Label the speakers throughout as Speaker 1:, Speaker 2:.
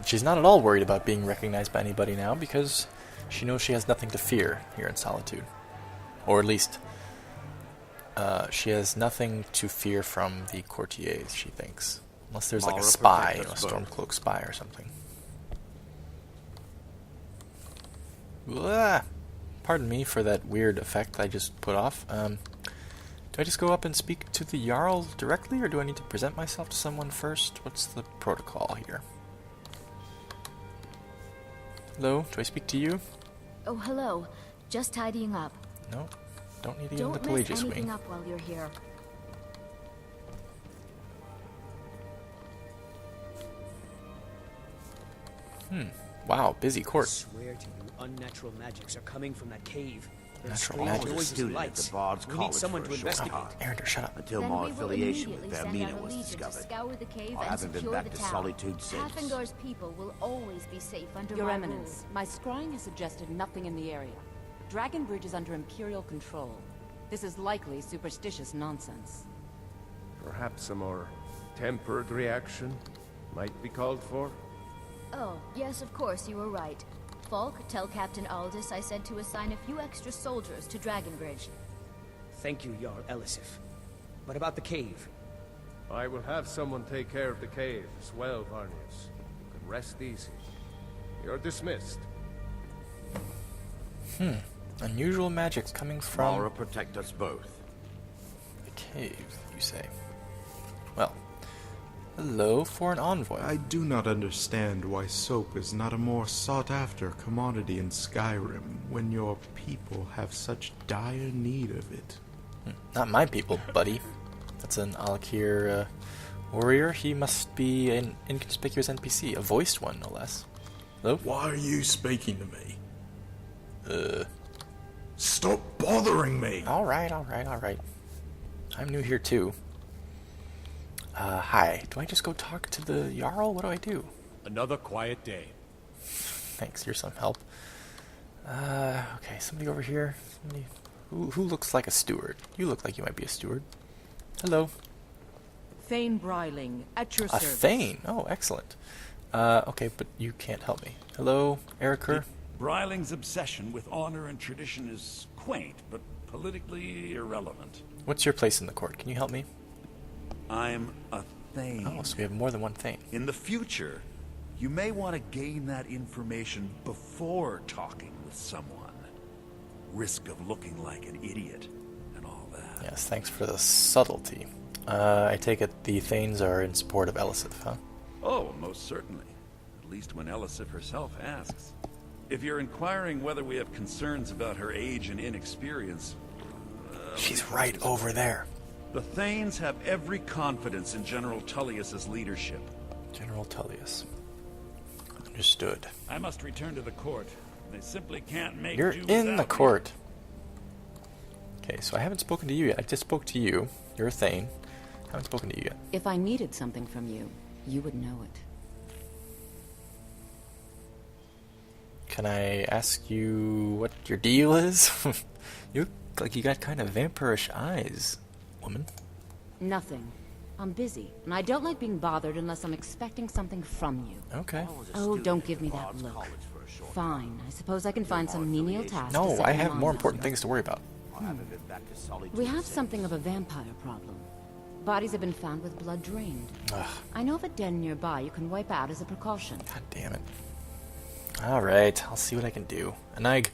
Speaker 1: She's not at all worried about being recognized by anybody now because she knows she has nothing to fear here in Solitude. Or at least, she has nothing to fear from the courtiers, she thinks. Unless there's like a spy, a Stormcloak spy or something. Blah. Pardon me for that weird effect I just put off. Do I just go up and speak to the Jarl directly, or do I need to present myself to someone first? What's the protocol here? Hello, do I speak to you?
Speaker 2: Oh, hello. Just tidying up.
Speaker 1: No, don't need to get in the Pelagius
Speaker 2: Don't mess anything
Speaker 1: wing.
Speaker 2: up while you're here.
Speaker 1: Wow, busy
Speaker 3: I
Speaker 1: court.
Speaker 3: swear to you, unnatural magics are coming from that cave.
Speaker 1: Natural
Speaker 3: Strange
Speaker 1: magic.
Speaker 3: noises and
Speaker 4: Student at
Speaker 3: lights.
Speaker 4: the Bard's
Speaker 3: We need
Speaker 4: College
Speaker 3: someone
Speaker 4: for
Speaker 3: to
Speaker 4: a short
Speaker 3: investigate.
Speaker 4: time,
Speaker 1: Erinder, shut up.
Speaker 4: until
Speaker 2: Then
Speaker 4: my
Speaker 2: we will
Speaker 4: affiliation with
Speaker 2: immediately send
Speaker 4: Vermina
Speaker 2: out a
Speaker 4: was
Speaker 2: legion to
Speaker 4: discovered.
Speaker 2: scour the cave
Speaker 4: I
Speaker 2: and
Speaker 4: haven't been
Speaker 2: secure
Speaker 4: back
Speaker 2: the
Speaker 4: to
Speaker 2: town.
Speaker 4: Solitude since.
Speaker 2: Hafengar's people will always be safe under
Speaker 5: Your
Speaker 2: my
Speaker 5: Eminence, my scrying has suggested nothing in the area. Dragonbridge is under Imperial control. This is likely superstitious nonsense.
Speaker 6: Perhaps a more tempered reaction might be called for?
Speaker 2: Oh, yes, of course, you were right. Falk, tell Captain Aldous I said to assign a few extra soldiers to Dragonbridge.
Speaker 3: Thank you, Jarl Elisif. But about the cave?
Speaker 6: I will have someone take care of the cave as well, Varnius. You can rest easy. You're dismissed.
Speaker 1: Unusual magic's coming from
Speaker 4: Mara protect us both.
Speaker 1: the cave, you say. Well, hello for an envoy.
Speaker 7: I do not understand why soap is not a more sought-after commodity in Skyrim when your people have such dire need of it.
Speaker 1: Not my people, buddy. That's an Alkir warrior. He must be an inconspicuous NPC, a voiced one, no less. Hello?
Speaker 7: Why are you speaking to me? Stop bothering me!
Speaker 1: Alright. I'm new here too. Hi. Do I just go talk to the Jarl? What do I do?
Speaker 8: Another quiet day.
Speaker 1: Thanks, here's some help. Okay, somebody over here. Somebody who looks like a steward. You look like you might be a steward. Hello.
Speaker 5: Thane Bryling, at your
Speaker 1: A
Speaker 5: service.
Speaker 1: Thane. Oh, excellent. Okay, but you can't help me. Hello, Eriker.
Speaker 8: Bryling's obsession with honor and tradition is quaint, but politically irrelevant.
Speaker 1: What's your place in the court? Can you help me?
Speaker 9: I'm a Thane.
Speaker 1: Oh, so we have more than one Thane.
Speaker 9: In the future, you may want to gain that information before talking with someone. Risk of looking like an idiot and all that.
Speaker 1: Yes, thanks for the subtlety. I take it the Thanes are in support of Elisif, huh?
Speaker 9: Oh, most certainly. At least when Elisif herself asks. If you're inquiring whether we have concerns about her age and inexperience...
Speaker 1: She's right over there.
Speaker 9: The Thanes have every confidence in General Tullius's leadership.
Speaker 1: General Tullius. Understood.
Speaker 8: I must return to the court. They simply can't make
Speaker 1: You're
Speaker 8: do
Speaker 1: in the
Speaker 8: without me.
Speaker 1: court. Okay, so I haven't spoken to you yet. I just spoke to you. You're a Thane. I haven't spoken to you yet.
Speaker 5: If I needed something from you, you would know it.
Speaker 1: Can I ask you what your deal is? You look like you got kind of vampirish eyes, woman.
Speaker 5: Nothing. I'm busy, and I don't like being bothered unless I'm expecting something from you.
Speaker 1: Okay.
Speaker 5: Oh, don't give me that look. Fine, I suppose I can find some menial task to
Speaker 1: No,
Speaker 5: set
Speaker 1: I
Speaker 5: my
Speaker 1: have
Speaker 5: mind
Speaker 1: more
Speaker 5: on.
Speaker 1: important things to worry about.
Speaker 4: I haven't been back to Solitude
Speaker 5: We have
Speaker 4: since.
Speaker 5: something of a vampire problem. Bodies have been found with blood drained.
Speaker 1: Ugh,
Speaker 5: I know of a den nearby you can wipe out as a precaution.
Speaker 1: God damn it. Alright, I'll see what I can do. Anag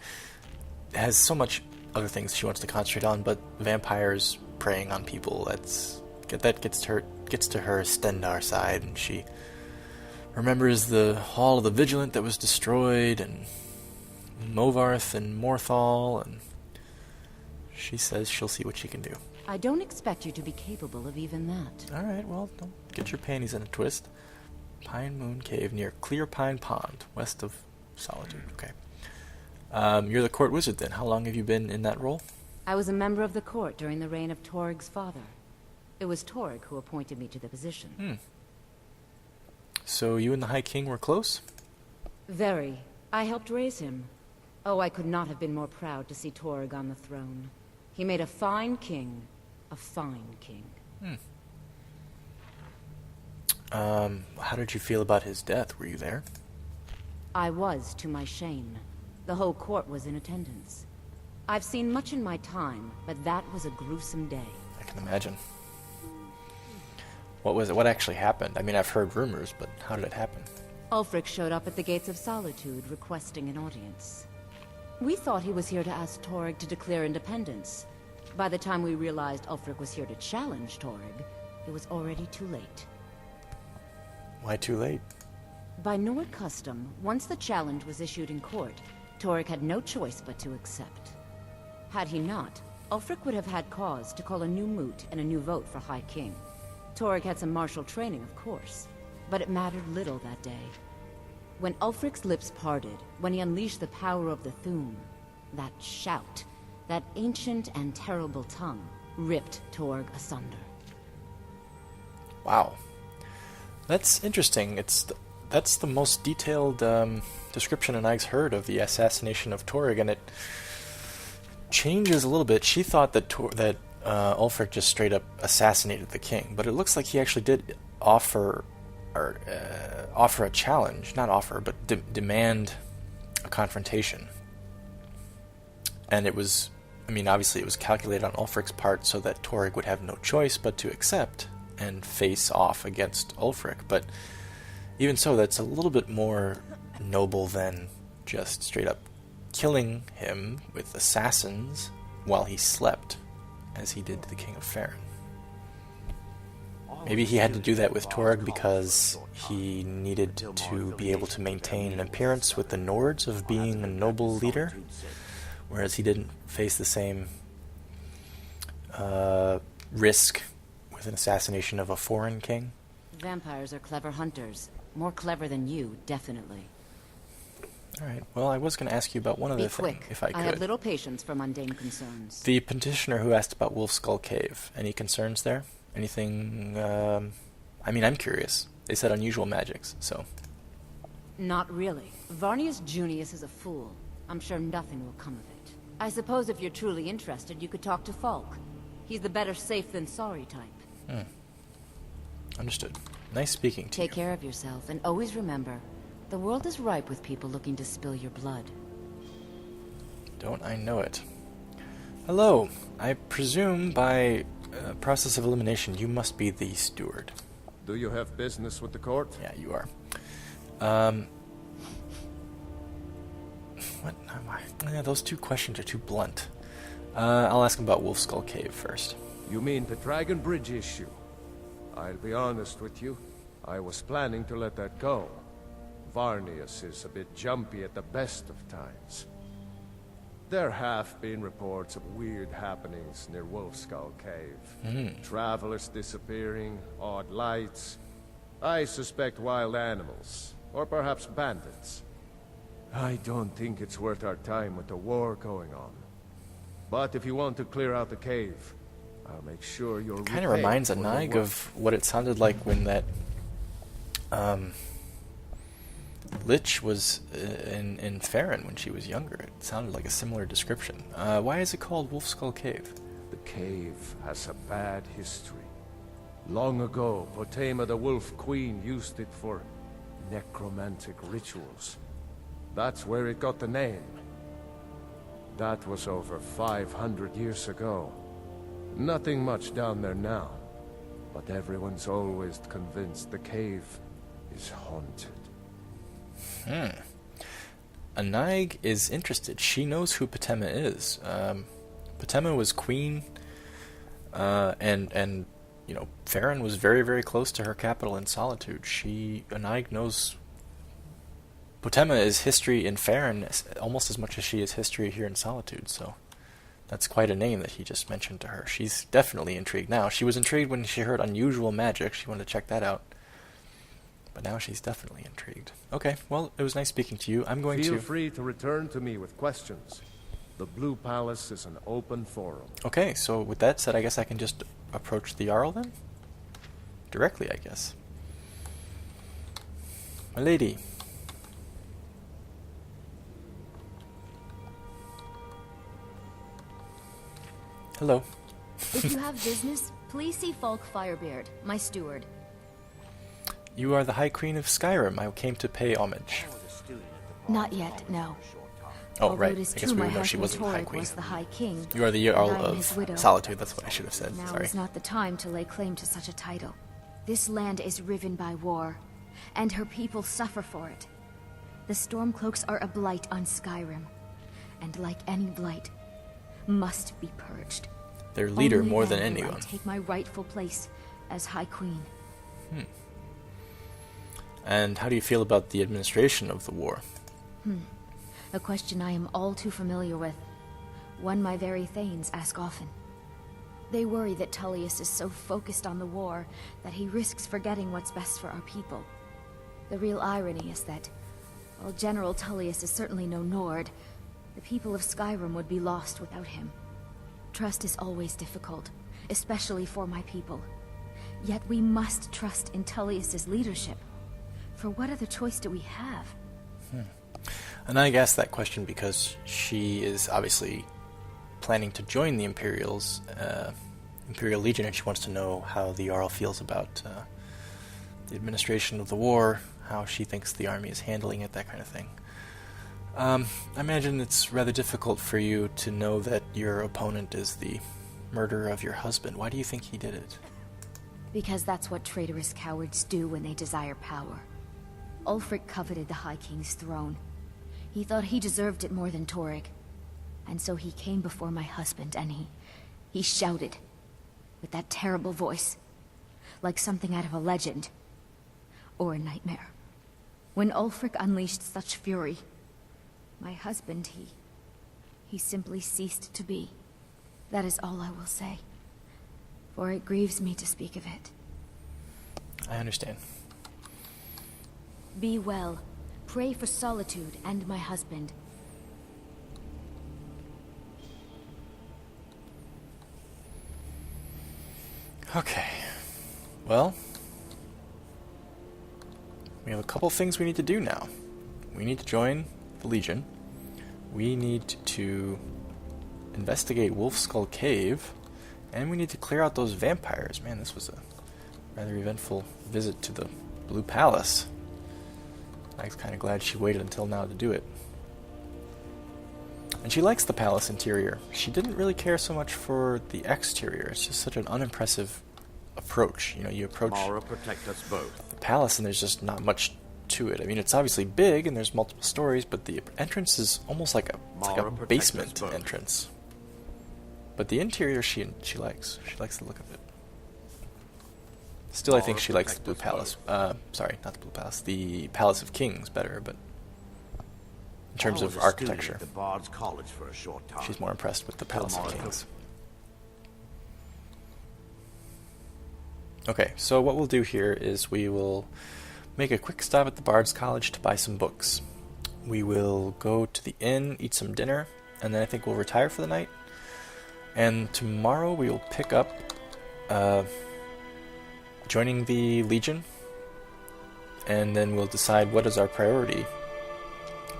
Speaker 1: has so much other things she wants to concentrate on, but vampires preying on people, that gets to her Stendar side, and she remembers the Hall of the Vigilant that was destroyed, and Movarth and Morthal, and she says she'll see what she can do.
Speaker 5: I don't expect you to be capable of even that.
Speaker 1: Alright, well, don't get your panties in a twist. Pine Moon Cave near Clear Pine Pond, west of Solitude. Okay. You're the court wizard then. How long have you been in that role?
Speaker 5: I was a member of the court during the reign of Torg's father. It was Torg who appointed me to the position.
Speaker 1: So you and the High King were close?
Speaker 5: Very. I helped raise him. Oh, I could not have been more proud to see Torg on the throne. He made a fine king. A fine king.
Speaker 1: How did you feel about his death? Were you there?
Speaker 5: I was, to my shame. The whole court was in attendance. I've seen much in my time, but that was a gruesome day.
Speaker 1: I can imagine. What was it? What actually happened? I mean, I've heard rumors, but how did it happen?
Speaker 5: Ulfric showed up at the Gates of Solitude, requesting an audience. We thought he was here to ask Torygg to declare independence. By the time we realized Ulfric was here to challenge Torygg, it was already too late.
Speaker 1: Why too late?
Speaker 5: By Nord custom, once the challenge was issued in court, Torygg had no choice but to accept. Had he not, Ulfric would have had cause to call a new moot and a new vote for High King. Torygg had some martial training, of course, but it mattered little that day. When Ulfric's lips parted, when he unleashed the power of the Thu'um, that shout, that ancient and terrible tongue, ripped Torygg asunder.
Speaker 1: Wow. That's interesting. That's the most detailed description Anig's heard of the assassination of Torygg, and it changes a little bit. She thought that Ulfric just straight up assassinated the king, but it looks like he actually did offer a challenge. Not offer, but demand a confrontation. And it was, I mean, obviously it was calculated on Ulfric's part so that Torygg would have no choice but to accept and face off against Ulfric. But even so, that's a little bit more noble than just straight up killing him with assassins while he slept, as he did to the King of Farron. Maybe he had to do that with Torygg because he needed to be able to maintain an appearance with the Nords of being a noble leader, whereas he didn't face the same risk with an assassination of a foreign king.
Speaker 5: Vampires are clever hunters. More clever than you, definitely.
Speaker 1: Alright, well, I was going to ask you about one other thing, if I could.
Speaker 5: I have little patience for mundane concerns.
Speaker 1: The petitioner who asked about Wolf Skull Cave, any concerns there? Anything, I mean, I'm curious. They said unusual magics, so...
Speaker 5: Not really. Varnius Junius is a fool. I'm sure nothing will come of it. I suppose if you're truly interested, you could talk to Falk. He's the better safe than sorry type.
Speaker 1: Understood. Nice speaking to you.
Speaker 5: Take care of yourself, and always remember, the world is ripe with people looking to spill your blood.
Speaker 1: Don't I know it. Hello. I presume by process of elimination you must be the steward.
Speaker 6: Do you have business with the court?
Speaker 1: Yeah, you are. What am I? Yeah, those two questions are too blunt. I'll ask him about Wolf Skull Cave first.
Speaker 6: You mean the Dragon Bridge issue? I'll be honest with you. I was planning to let that go. Varnius is a bit jumpy at the best of times. There have been reports of weird happenings near Wolfskull Cave. Travelers disappearing, odd lights. I suspect wild animals, or perhaps bandits. I don't think it's worth our time with the war going on. But if you want to clear out the cave, I'll make sure you're
Speaker 1: Kind of reminds Anig of what it sounded like when that Lich was in Farron when she was younger. It sounded like a similar description. Why is it called Wolf Skull Cave?
Speaker 6: The cave has a bad history. Long ago, Potema the Wolf Queen used it for necromantic rituals. That's where it got the name. That was over 500 years ago. Nothing much down there now, but everyone's always convinced the cave is haunted.
Speaker 1: Anig is interested. She knows who Potema is. Potema was queen, and you know, Farron was very, very close to her capital in Solitude. Anig knows Potema is history in Farron almost as much as she is history here in Solitude, so that's quite a name that he just mentioned to her. She's definitely intrigued now. She was intrigued when she heard unusual magic. She wanted to check that out. But now she's definitely intrigued. Okay, well, it was nice speaking to you. I'm going to...
Speaker 6: Feel free to return to me with questions. The Blue Palace is an open forum.
Speaker 1: Okay, so with that said, I guess I can just approach the Jarl then? Directly, I guess. My lady. Hello.
Speaker 2: If you have business, please see Falk Firebeard, my steward.
Speaker 1: You are the High Queen of Skyrim. I came to pay homage.
Speaker 2: Not yet, no.
Speaker 1: Oh,
Speaker 2: Although
Speaker 1: right.
Speaker 2: it is
Speaker 1: I guess
Speaker 2: true
Speaker 1: we
Speaker 2: my
Speaker 1: would know she
Speaker 2: husband
Speaker 1: wasn't the High
Speaker 2: Torg
Speaker 1: Queen.
Speaker 2: was the High King.
Speaker 1: You are the
Speaker 2: and
Speaker 1: Jarl
Speaker 2: I am
Speaker 1: of
Speaker 2: his widow.
Speaker 1: Solitude. That's what I should have said.
Speaker 2: Now
Speaker 1: Sorry.
Speaker 2: is not the time to lay claim to such a title. This land is riven by war, and her people suffer for it. The Stormcloaks are a blight on Skyrim, and like any blight, must be purged.
Speaker 1: Their leader
Speaker 2: Only
Speaker 1: more than
Speaker 2: then will I
Speaker 1: anyone.
Speaker 2: take my rightful place as High Queen.
Speaker 1: And how do you feel about the administration of the war?
Speaker 2: A question I am all too familiar with. One my very Thanes ask often. They worry that Tullius is so focused on the war that he risks forgetting what's best for our people. The real irony is that, while General Tullius is certainly no Nord, the people of Skyrim would be lost without him. Trust is always difficult, especially for my people. Yet we must trust in Tullius's leadership. For what other choice do we have?
Speaker 1: And I asked that question because she is obviously planning to join the Imperial Legion, and she wants to know how the Jarl feels about the administration of the war, how she thinks the army is handling it, that kind of thing. I imagine it's rather difficult for you to know that your opponent is the murderer of your husband. Why do you think he did it?
Speaker 2: Because that's what traitorous cowards do when they desire power. Ulfric coveted the High King's throne. He thought he deserved it more than Torg. And so he came before my husband and he shouted with that terrible voice, like something out of a legend or a nightmare. When Ulfric unleashed such fury, my husband, he simply ceased to be. That is all I will say, for it grieves me to speak of it.
Speaker 1: I understand.
Speaker 2: Be well. Pray for Solitude and my husband.
Speaker 1: Okay. Well, we have a couple things we need to do now. We need to join the Legion. We need to investigate Wolfskull Cave. And we need to clear out those vampires. Man, this was a rather eventful visit to the Blue Palace. I'm kind of glad she waited until now to do it. And she likes the palace interior. She didn't really care so much for the exterior. It's just such an unimpressive approach. You know, you approach
Speaker 4: Mara, protect us both.
Speaker 1: the palace and there's just not much to it. I mean, it's obviously big and there's multiple stories, but the entrance is almost like a basement entrance. But the interior she likes. She likes the look of it. Still, I think she likes the Blue Palace. Sorry, not the Blue Palace. The Palace of Kings better, but in terms of architecture,
Speaker 4: The Bard's College for a short time.
Speaker 1: she's more impressed with the Palace of Kings. Okay, so what we'll do here is we will make a quick stop at the Bard's College to buy some books. We will go to the inn, eat some dinner, and then I think we'll retire for the night. And tomorrow we will pick up joining the Legion, and then we'll decide what is our priority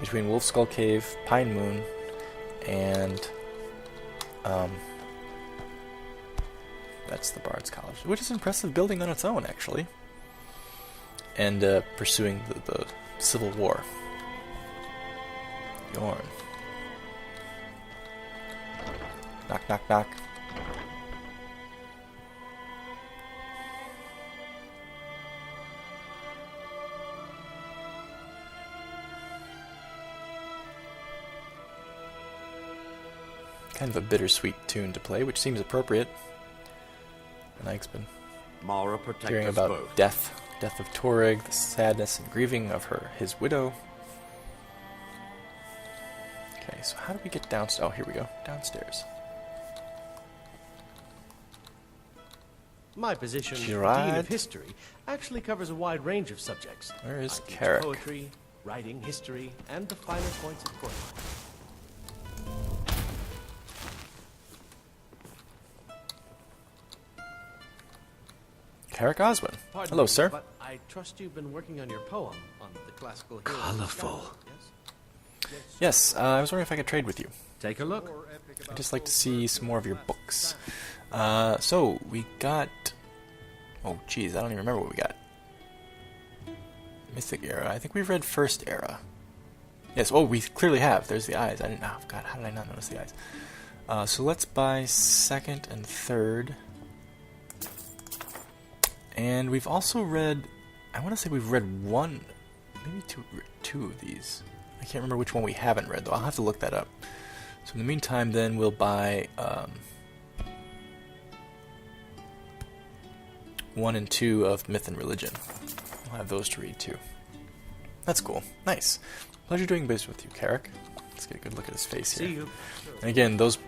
Speaker 1: between Wolfskull Cave, Pine Moon, and that's the Bard's College, which is an impressive building on its own, actually, and pursuing the Civil War. Yorn. Knock, knock, knock. Kind of a bittersweet tune to play, which seems appropriate. And Ike's been
Speaker 4: Mara, protect
Speaker 1: hearing
Speaker 4: us
Speaker 1: about
Speaker 4: both.
Speaker 1: death of Torg, the sadness and grieving of his widow. Okay, so how do we get downstairs? Oh, here we go, downstairs.
Speaker 10: My position,
Speaker 1: Gerard?
Speaker 10: Dean of History, actually covers a wide range of subjects.
Speaker 1: Where is
Speaker 10: I teach
Speaker 1: Carrick?
Speaker 10: poetry, writing, history, and the finer points of court.
Speaker 1: Carrick Oswin.
Speaker 10: Pardon
Speaker 1: Hello,
Speaker 10: me,
Speaker 1: sir.
Speaker 10: But I trust you've been working on your poem on the classical hero.
Speaker 9: Colorful.
Speaker 10: Yes?
Speaker 1: Yes, I was wondering if I could trade with you.
Speaker 10: Take a look.
Speaker 1: I'd just like to see some more of your books. So, we got... Oh, geez, I don't even remember what we got. Mythic Era. I think we've read First Era. Yes, oh, we clearly have. There's the eyes. I didn't know. Oh, God, how did I not notice the eyes? So let's buy second and third. And we've also read, I want to say we've read one, maybe two of these. I can't remember which one we haven't read, though. I'll have to look that up. So in the meantime, then, we'll buy 1 and 2 of Myth and Religion. I'll have those to read, too. That's cool. Nice. Pleasure doing business with you, Carrick. Let's get a good look at his face here.
Speaker 3: See you.
Speaker 1: And again, those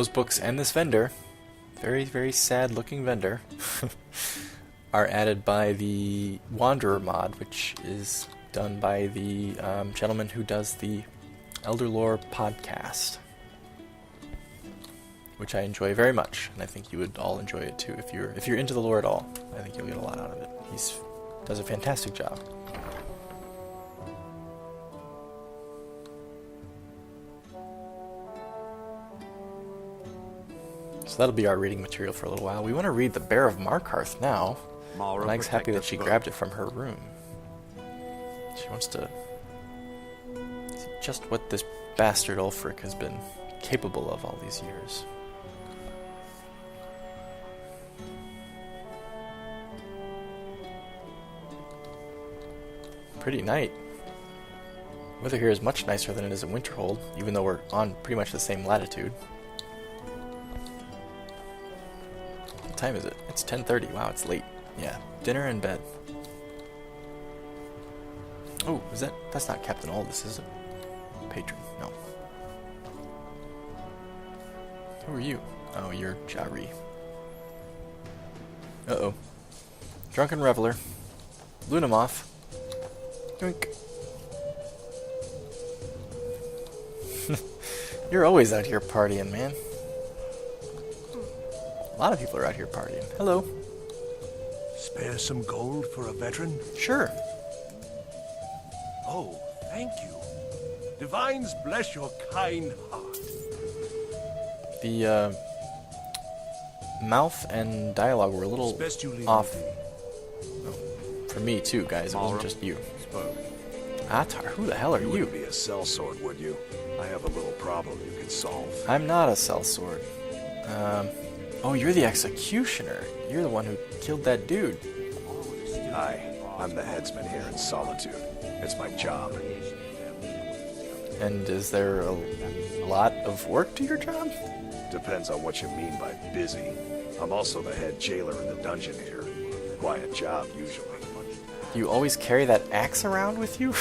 Speaker 1: books and this vendor, very, very sad-looking vendor, are added by the Wanderer mod, which is done by the gentleman who does the Elder Lore podcast, which I enjoy very much, and I think you would all enjoy it too if you're into the lore at all. I think you'll get a lot out of it. He does a fantastic job. So that'll be our reading material for a little while. We want to read The Bear of Markarth now. Mike's happy that she grabbed it from her room. She wants to see just what this bastard Ulfric has been capable of all these years. Pretty night. Weather here is much nicer than it is in Winterhold, even though we're on pretty much the same latitude. What time is it? It's 10:30. Wow, it's late. Yeah, dinner and bed. Oh, that's not Captain Aldous, is it? Patron, no. Who are you? Oh, you're SkyRe. Uh-oh. Drunken Reveler. Lunamoth. Yoink. You're always out here partying, man. A lot of people are out here partying. Hello.
Speaker 11: Spare some gold for a veteran?
Speaker 1: Sure.
Speaker 11: Oh, thank you. Divines bless your kind heart.
Speaker 1: The mouth and dialogue were a little off. Oh, for me too, guys. It wasn't just you. Atar, who the hell are you?
Speaker 11: You wouldn't be a sellsword, would you? I have a little problem you can solve.
Speaker 1: I'm not a sellsword. Oh, you're the executioner. You're the one who killed that dude.
Speaker 11: Hi, I'm the headsman here in Solitude. It's my job.
Speaker 1: And is there a lot of work to your job?
Speaker 11: Depends on what you mean by busy. I'm also the head jailer in the dungeon here. Quiet job, usually.
Speaker 1: You always carry that axe around with you?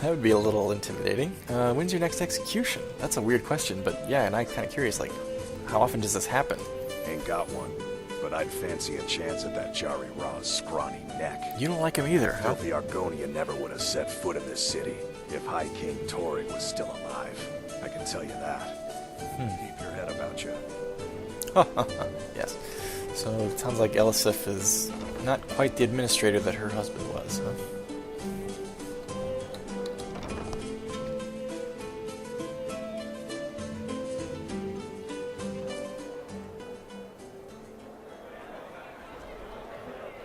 Speaker 1: That would be a little intimidating. When's your next execution? That's a weird question, but yeah, and I'm kind of curious, like, how often does this happen?
Speaker 11: Ain't got one, but I'd fancy a chance at that Jari Ra's scrawny neck.
Speaker 1: You don't like him either, huh?
Speaker 11: Filthy Argonia never would have set foot in this city if High King Torig was still alive. I can tell you that. Keep your head about you.
Speaker 1: Yes. So it sounds like Elisif is not quite the administrator that her husband was, huh?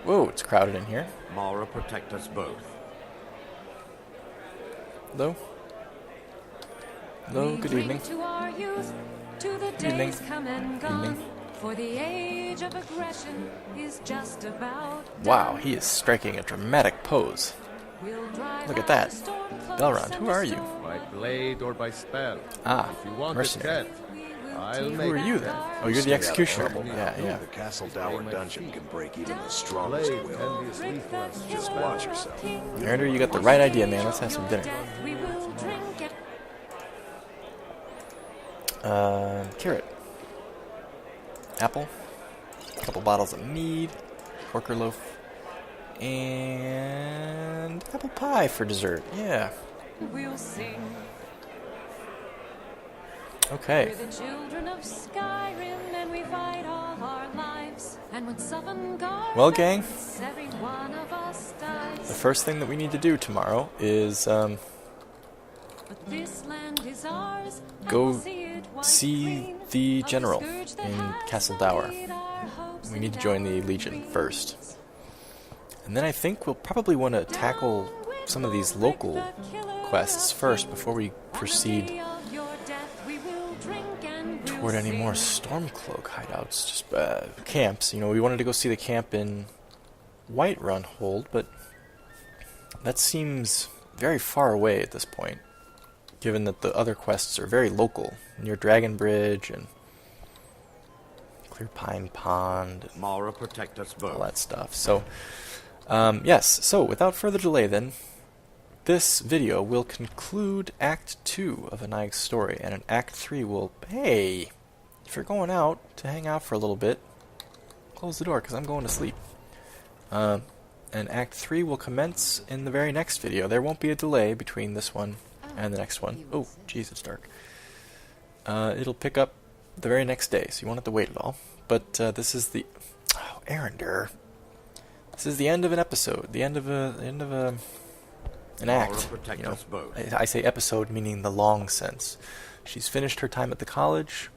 Speaker 1: Whoa, it's crowded in here.
Speaker 4: Mara, protect us both.
Speaker 1: Hello? Hello, good evening.
Speaker 12: Good
Speaker 1: evening.
Speaker 12: Evening. For the age of aggression is just about
Speaker 1: Wow, he is striking a dramatic pose. Look at that. Belrond, who are you?
Speaker 6: By blade or by spell.
Speaker 1: Ah,
Speaker 6: If you want
Speaker 1: mercenary.
Speaker 6: it dead, I'll make
Speaker 1: Who are you then? Oh, you're the executioner. Yeah.
Speaker 11: The Castle Dower dungeon can break even the strongest
Speaker 6: Blade
Speaker 11: will.
Speaker 6: can be as lethal as
Speaker 11: Just watch yourself.
Speaker 1: Aaron, you got the right idea, man. Let's have some dinner. Carrot. Apple. A couple bottles of mead. Porker loaf. And apple pie for dessert. Yeah.
Speaker 12: We'll sing.
Speaker 1: Okay.
Speaker 12: We're the children of Skyrim, and we fight all our lives. And when Sovngarde
Speaker 1: Well, gang,
Speaker 12: every one of us dies.
Speaker 1: the first thing that we need to do tomorrow is
Speaker 12: But this land is ours, and
Speaker 1: go
Speaker 12: we'll see it once
Speaker 1: see
Speaker 12: clean
Speaker 1: the
Speaker 12: of
Speaker 1: general
Speaker 12: scourge that
Speaker 1: in
Speaker 12: has
Speaker 1: Castle Dower.
Speaker 12: sullied our hopes
Speaker 1: We need to
Speaker 12: and
Speaker 1: join the
Speaker 12: our
Speaker 1: Legion
Speaker 12: dreams.
Speaker 1: first. And And then I think we'll probably want to tackle some of these local quests first before we proceed toward any more Stormcloak hideouts, just camps. You know, we wanted to go see the camp in Whiterun Hold, but that seems very far away at this point, given that the other quests are very local, near Dragon Bridge and Clear Pine Pond,
Speaker 4: Mara, protect us both.
Speaker 1: All that stuff. So, yes, so without further delay then, this video will conclude Act 2 of Anaig's story, and in Act 3 we'll... Hey! If you're going out to hang out for a little bit, close the door, because I'm going to sleep. And Act 3 will commence in the very next video. There won't be a delay between this one and the next one. Oh, jeez, it's dark. It'll pick up the very next day, so you won't have to wait at all. But this is the... Oh, Arender. This is the end of an episode, the end of an act. You know, I say episode meaning the long sense. She's finished her time at the college.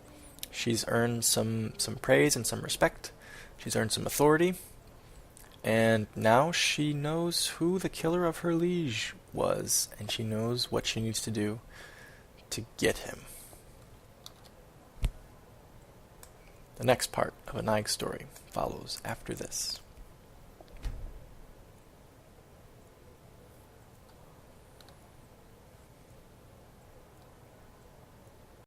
Speaker 1: She's earned some praise and some respect. She's earned some authority. And now she knows who the killer of her liege was, and she knows what she needs to do to get him. The next part of Anaig's story follows after this.